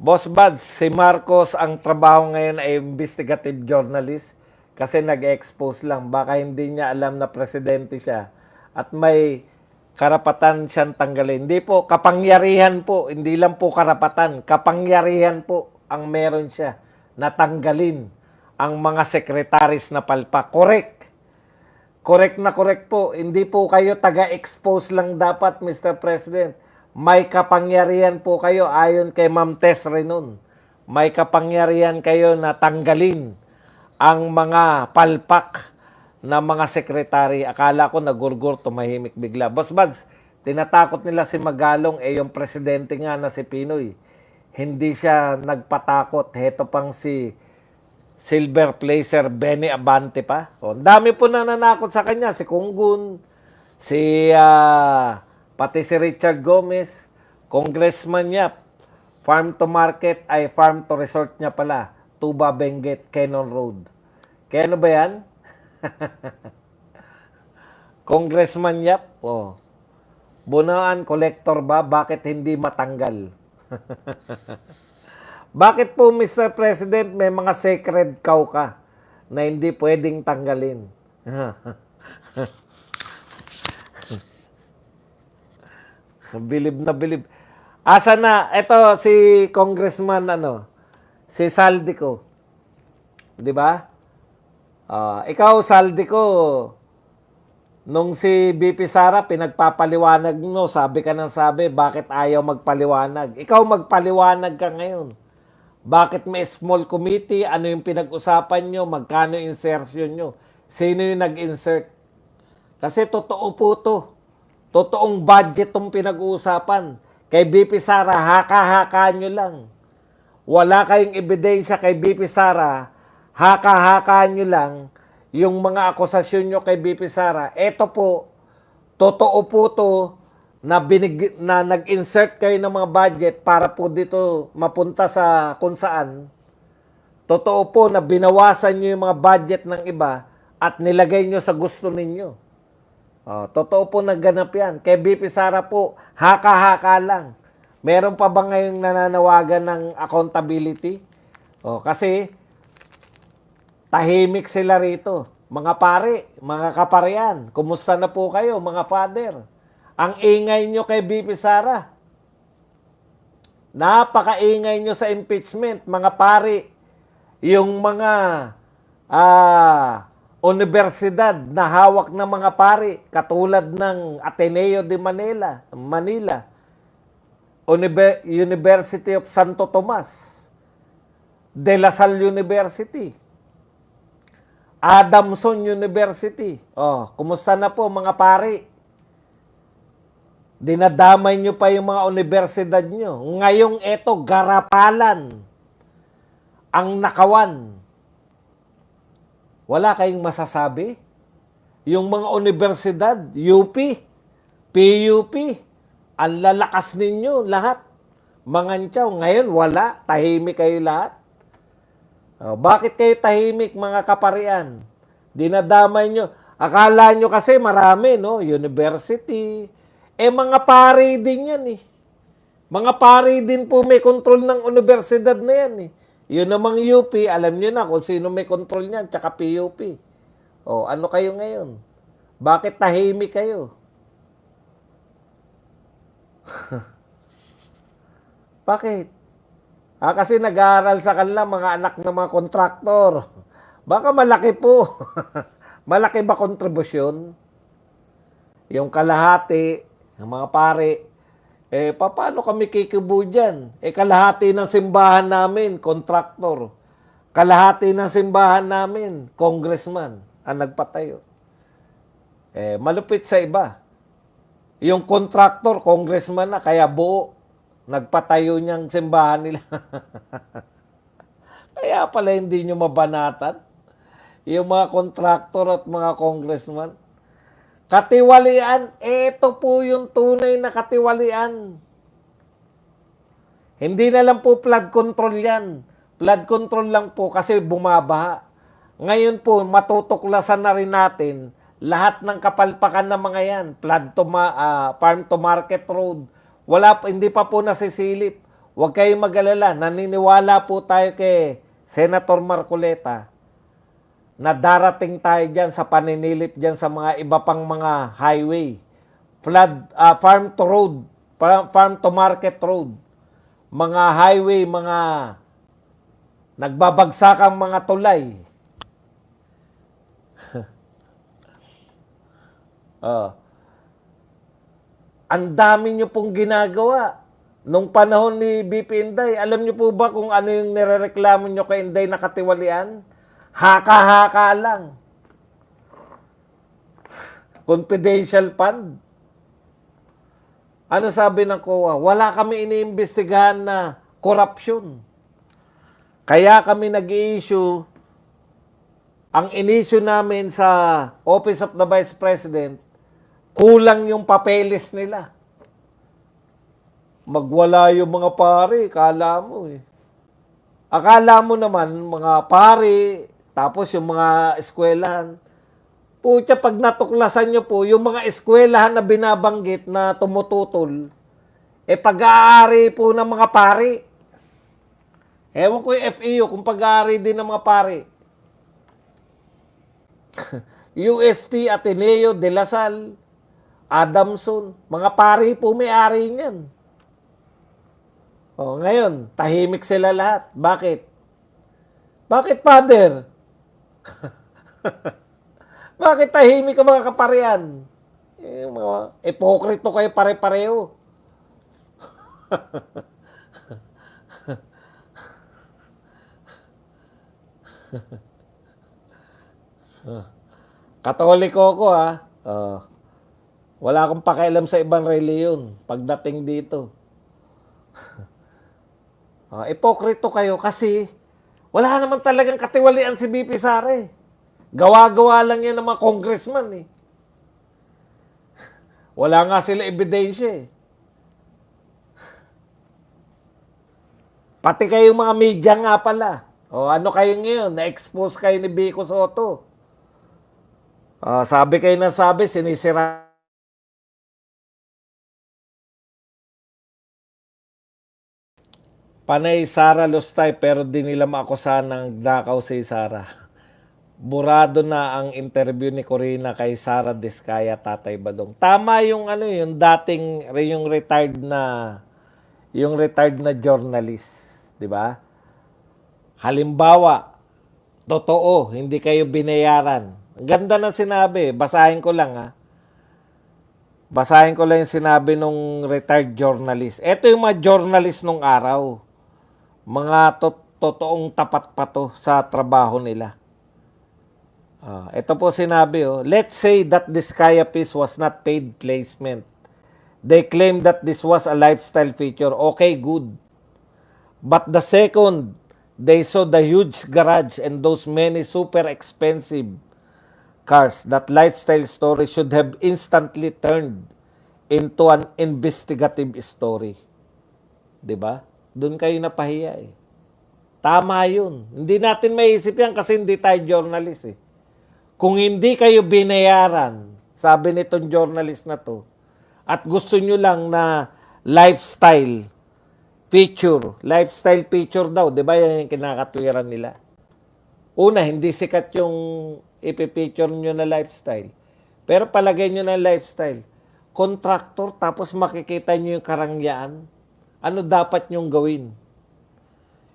Boss Buds, si Marcos ang trabaho ngayon ay investigative journalist kasi nag-expose lang. Baka hindi niya alam na presidente siya at may karapatan siyang tanggalin. Hindi po, kapangyarihan po, hindi lang po karapatan. Kapangyarihan po ang meron siya na tanggalin ang mga sekretaris na palpak. Correct. Correct na correct po. Hindi po kayo taga-expose lang dapat, Mr. President. May kapangyarihan po kayo ayon kay Ma'am Tess Renon. May kapangyarihan kayo na tanggalin ang mga palpak na mga sekretary. Akala ko nagurgur, tumahimik bigla. Boss Buds, tinatakot nila si Magalong, yung presidente nga na si Pinoy. Hindi siya nagpatakot. Heto pang si Silver Placer Benny Abante pa. O, dami po nananakot sa kanya. Si Kunggun, pati si Richard Gomez, Congressman Yap, farm to market ay farm to resort niya pala. Tuba Benguet, Cannon Road. Kaya ano ba yan? Congressman Yap, Bunaan collector ba? Bakit hindi matanggal? Bakit po, Mr. President, may mga sacred cow ka na hindi pwedeng tanggalin? Bilib na bilib. Asa na? Ito si Congressman, si Saldico. Di ba? Ikaw, Saldico, nung si BP Sara, pinagpapaliwanag mo, sabi ka ng sabi, bakit ayaw magpaliwanag? Ikaw magpaliwanag ka ngayon. Bakit may small committee? Ano yung pinag-usapan nyo? Magkano insertion nyo? Sino yung nag-insert? Kasi totoo po to. Totoong budget tong pinag-uusapan. Kay BP Sara, haka-haka nyo lang. Wala kayong ebidensya kay BP Sara, haka-haka nyo lang yung mga akusasyon nyo kay BP Sara. Eto po, totoo po to, na nag-insert kayo ng mga budget para po dito mapunta sa kung saan. Totoo po na binawasan nyo yung mga budget ng iba at nilagay nyo sa gusto ninyo. Totoo po nagganap yan. Kay BP Sara po, haka-haka lang. Meron pa ba ngayong nananawagan ng accountability? Kasi tahimik sila rito. Mga pare, mga kaparehan, kumusta na po kayo mga father? Ang ingay nyo kay BP Sara. Napakaingay nyo sa impeachment, mga pare. Yung mga universidad na hawak ng mga pare, katulad ng Ateneo de Manila, University of Santo Tomas, De La Salle University, Adamson University. Kumusta na po mga pare? Dinadamay nyo pa yung mga universidad nyo. Ngayong eto, garapalan ang nakawan. Wala kayong masasabi? Yung mga universidad, UP, PUP, ang lalakas ninyo lahat. Mangantyaw, ngayon wala, tahimik kayo lahat. Bakit kayo tahimik mga kaparian? Dinadamay nyo. Akala nyo kasi marami, no? University. Mga pare din yan eh. Mga pare din po may control ng universidad na yan eh. Yun namang UP, alam nyo na kung sino may control niyan, tsaka PUP. Ano kayo ngayon? Bakit tahimik kayo? Bakit? Kasi nag-aaral sa kanila mga anak ng mga kontraktor. Baka malaki po. Malaki ba kontribusyon? Yung kalahati, ng mga pare, paano kami kikibo dyan? Kalahati ng simbahan namin, kontraktor. Kalahati ng simbahan namin, congressman, ang nagpatayo. Malupit sa iba. Yung kontraktor, congressman na, kaya buo. Nagpatayo niyang simbahan nila. Kaya pala hindi nyo mabanatan. Yung mga kontraktor at mga congressman. Katiwalian, ito po yung tunay na katiwalian. Hindi na lang po flood control yan. Flood control lang po kasi bumabaha. Ngayon po, matutuklasan na rin natin lahat ng kapalpakan ng mga yan. Farm to market road. Hindi pa po nasisilip. huwag kayong mag-alala. Naniniwala po tayo kay Senator Marcoleta na darating tayo dyan sa paninilip dyan sa mga iba pang mga highway. Farm to road, farm to market road. Mga highway, mga nagbabagsakang mga tulay. Ang dami nyo pong ginagawa. Nung panahon ni BP Inday, alam nyo po ba kung ano yung nirereklamo nyo kay Inday na katiwalian? Haka-haka lang. Confidential fund. Ano sabi ng COA? Wala kami iniimbestigahan na corruption. Kaya kami nag-i-issue, ang in-issue namin sa Office of the Vice President, kulang yung papeles nila. Magwala yung mga pare, kala mo eh. Akala mo naman, mga pare, tapos yung mga eskwelahan. Pucha, pag natuklasan nyo po, yung mga eskwelahan na binabanggit na tumututol, pag-aari po ng mga pare. Ewan ko yung FEU, kung pag-aari din ng mga pare. UST, Ateneo, De La Salle, Adamson, mga pare po may-ari niyan. O, ngayon, tahimik sila lahat. Bakit? Bakit, Father? Bakit tahimik ang mga kaparian? Mga ipokrito kayo pare-pareho. Katoliko ko ha. Wala akong pakialam sa ibang reliyon pagdating dito. Ipokrito kayo kasi wala naman talagang katiwalian si BP Sara eh. Gawa-gawa lang yan ng mga congressman eh. Wala nga sila ebidensya eh. Pati kayong mga media nga pala. Ano kayo ngayon? Na-expose kayo ni Vico Soto. Sabi kayo na sabi, sinisira. Panay Sara Lustay pero di nila maakusahan ng dakaw si Sara. Burado na ang interview ni Corina kay Sara Diskaya, Tatay Badong. Tama yung yung dating yung retired na journalist, 'di ba? Halimbawa, totoo, hindi kayo binayaran. Ang ganda ng sinabi, basahin ko lang ha. Basahin ko lang yung sinabi nung retired journalist. Ito yung mga journalist nung araw. Mga totoong tapat pa to sa trabaho nila. Ito po sinabi, let's say that this Kaya piece was not paid placement. They claim that this was a lifestyle feature. Okay, good. But the second, they saw the huge garage and those many super expensive cars, that lifestyle story should have instantly turned into an investigative story. 'Di ba? Doon kayo napahiya eh. Tama yun. Hindi natin maiisip yan kasi hindi tayo journalist eh. Kung hindi kayo binayaran, sabi nitong journalist na to, at gusto nyo lang na lifestyle feature daw, di ba yan yung kinakatwiran nila? Una, hindi sikat yung ipipicture nyo na lifestyle. Pero palagay nyo na lifestyle. Contractor, tapos makikita nyo yung karangyaan. Ano dapat nyong gawin?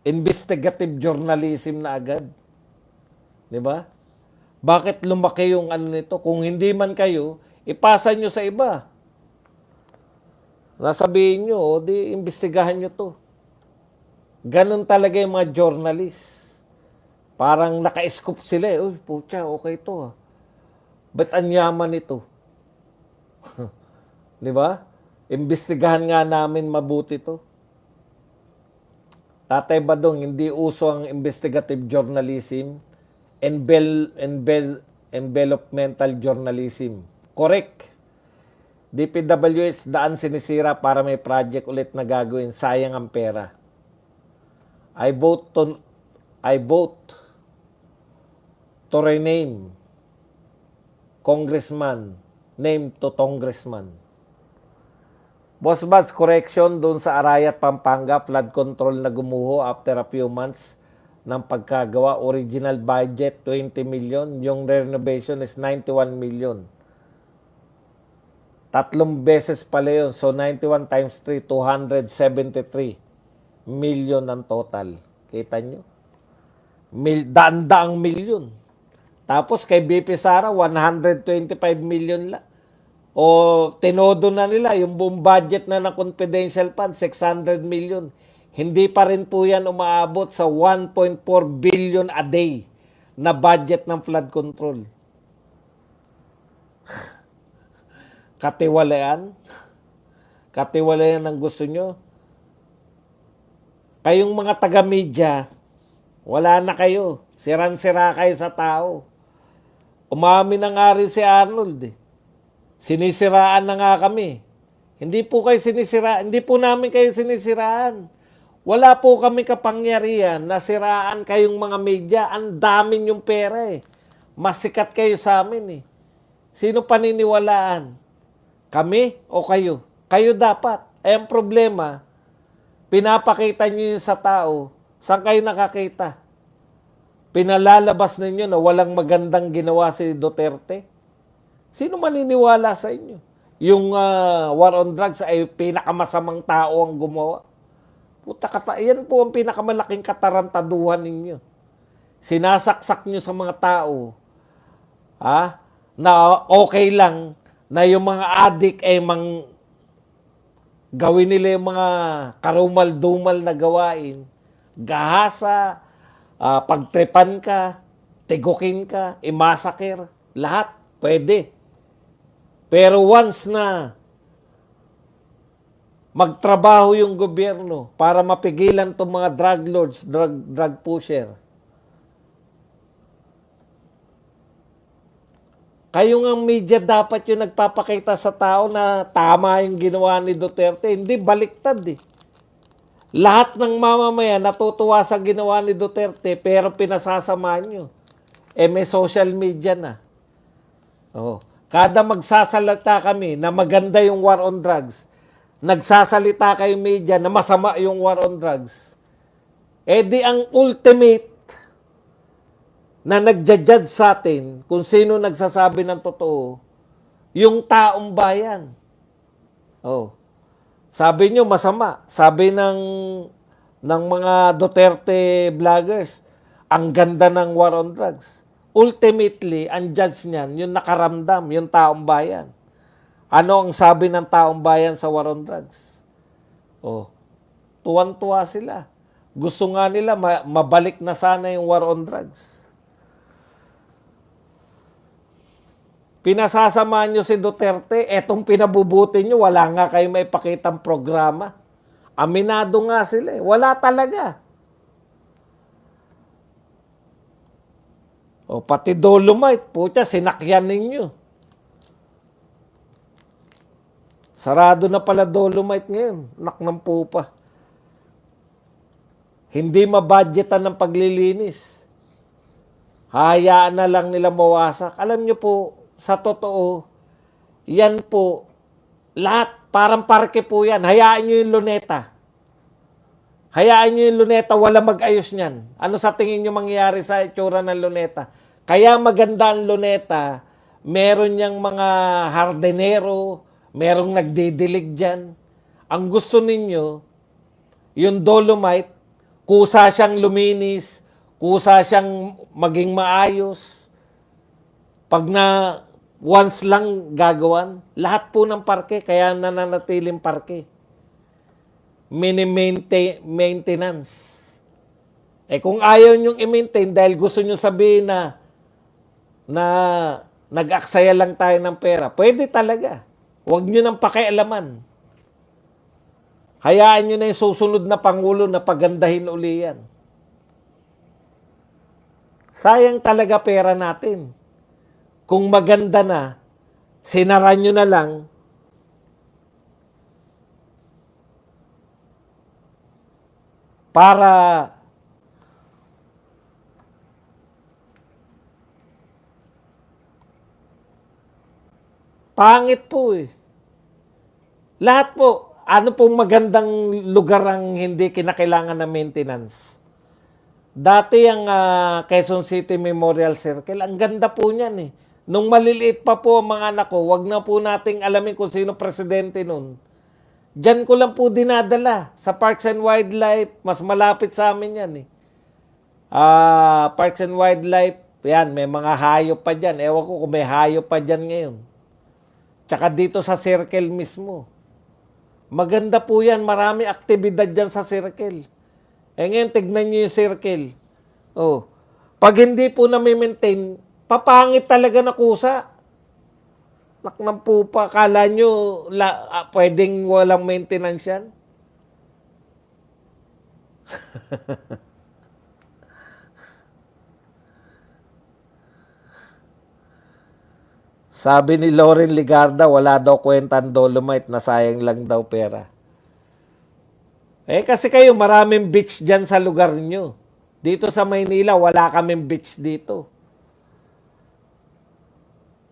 Investigative journalism na agad. Di ba? Bakit lumaki yung nito? Kung hindi man kayo, ipasa nyo sa iba. Nasabihin nyo, di imbestigahan nyo to. Ganon talaga yung mga journalists. Parang naka-scoop sila eh. Uy, pucha, okay to. Ba't ang yaman ito? Di ba? Imbestigahan nga namin mabuti to. Tatay Badong, hindi uso ang investigative journalism, envelopmental journalism. Correct. DPWH daan sinisira para may project ulit na gagawin. Sayang ang pera. I vote to rename congressman named to congressman. Boss Buds, correction doon sa Arayat, Pampanga, flood control na gumuho after a few months ng pagkagawa. Original budget, 20 million. Yung renovation is 91 million. Tatlong beses pala yun. So, 91 times 3, 273 million ang total. Kita nyo? Daan-daang million. Tapos kay BP Sara, 125 million lang. O tinodo na nila yung buong budget na confidential fund, 600 million. Hindi pa rin po yan umaabot sa 1.4 billion a day na budget ng flood control. Katiwalayan? Katiwalayan ang gusto nyo? Kayong mga taga-media, wala na kayo. Siran-sira kayo sa tao. Umamin na nga rin si Arnold. Sinisiraan na nga kami. Hindi po kayo sinisiraan. Hindi po namin kayo sinisiraan. Wala po kami kapangyarihan na siraan kayong mga media. Ang dami yung pera eh. Mas sikat kayo sa amin eh. Sino paniniwalaan? Kami o kayo? Kayo dapat. Eh ang problema, pinapakita nyo yun sa tao. Saan kayo nakakita? Pinalalabas ninyo na walang magandang ginawa si Duterte. Sino maniniwala sa inyo? Yung war on drugs ay pinakamasamang tao ang gumawa. Yan po ang pinakamalaking katarantaduhan ninyo. Sinasaksak nyo sa mga tao na okay lang na yung mga adik ay gawin nila yung mga karumal-dumal na gawain. Gahasa, pagtripan ka, tigukin ka, imasakir, lahat pwede. Pero once na magtrabaho yung gobyerno para mapigilan itong mga drug lords, drug pusher, kayo ng media dapat yung nagpapakita sa tao na tama yung ginawa ni Duterte. Hindi, baliktad eh. Lahat ng mamamayan natutuwa sa ginawa ni Duterte pero pinasasama nyo. Eh may social media na. Oh. Kada magsasalita kami na maganda yung war on drugs, nagsasalita kayo media na masama yung war on drugs, eh di ang ultimate na nagja-judge sa atin kung sino nagsasabi ng totoo, yung taong bayan. Oh. Sabi nyo masama. Sabi ng mga Duterte vloggers, ang ganda ng war on drugs. Ultimately, ang judge niyan, yung nakaramdam, yung taong bayan. Ano ang sabi ng taong bayan sa war on drugs? Oh, tuwan-tuwa sila. Gusto nga nila mabalik na sana yung war on drugs. Pinasasama nyo si Duterte, etong pinabubuti nyo, wala nga kayo maipakitang programa. Aminado nga sila eh. Wala talaga. O pati Dolomite, putya, sinakyan ninyo. Sarado na pala Dolomite ngayon. Nak ng pupa. Hindi mabudgetan ng paglilinis. Hayaan na lang nila mawasak. Alam nyo po, sa totoo, yan po, lahat, parang parke po yan. Hayaan nyo yung luneta. Hayaan nyo yung luneta, wala mag-ayos niyan. Ano sa tingin nyo mangyayari sa itsura ng luneta? Kaya maganda ang luneta, meron niyang mga hardenero, merong nagdidilig dyan. Ang gusto ninyo, yung Dolomite, kusa siyang luminis, kusa siyang maging maayos. Pag na once lang gagawan, lahat po ng parke, kaya nananatiling parke. Maintenance. Eh kung ayaw nyong i-maintain dahil gusto nyo sabihin na nag-aksaya lang tayo ng pera, pwede talaga. Huwag nyo nang pakialaman. Hayaan nyo na yung susunod na Pangulo na pagandahin uli yan. Sayang talaga pera natin. Kung maganda na, sinara nyo na lang, para pangit po eh. Lahat po, Ano pong magandang lugar ang hindi kinakailangan na maintenance? Dati ang Quezon City Memorial Circle, ang ganda po niyan eh. Nung maliliit pa po ang mga anak ko, wag na po nating alamin kung sino presidente nun. Diyan ko lang po dinadala sa Parks and Wildlife. Mas malapit sa amin yan eh. Parks and Wildlife, yan, may mga hayop pa dyan. Ewan ko kung may hayop pa dyan ngayon. Tsaka dito sa circle mismo. Maganda po yan. Marami aktibidad dyan sa circle. Ngayon, tignan nyo yung circle. Oh. Pag hindi po na-maintain, papangit talaga na kusa. Naknang po pa. Kala nyo, pwedeng walang maintenance yan? Sabi ni Lauren Ligarda, wala daw kwentang Dolomite, na sayang lang daw pera. Kasi kayo, maraming beach dyan sa lugar nyo. Dito sa Maynila, wala kaming beach dito.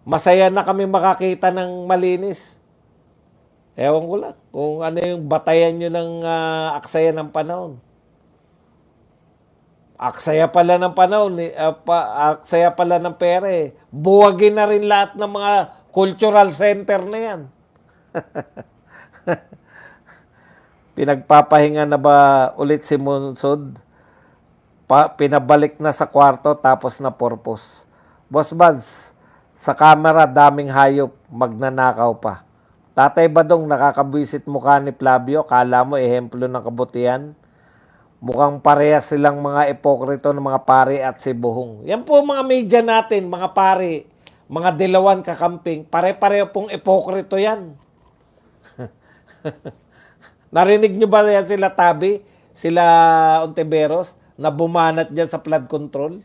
Masaya na kami makakita ng malinis. Ewan ko lang kung ano yung batayan nyo ng aksaya ng panahon. Aksaya pala ng panahon, aksaya pala ng pera eh. Buwagin na rin lahat ng mga cultural center na yan. Pinagpapahinga na ba ulit si Monsod? Pinabalik na sa kwarto tapos na purpose. Boss Buds, sa camera daming hayop, magnanakaw pa. Tatay Badong, nakakabwisit mukha ni Flavio, kala mo ehemplo ng kabutihan? Mukhang parehas silang mga ipokrito ng mga pari at si Buhong. Yan po mga media natin, mga pari, mga dilawan kakamping, pare-pareho pong ipokrito yan. Narinig nyo ba yan sila Tabi, sila Ontiveros, na bumanat dyan sa flood control?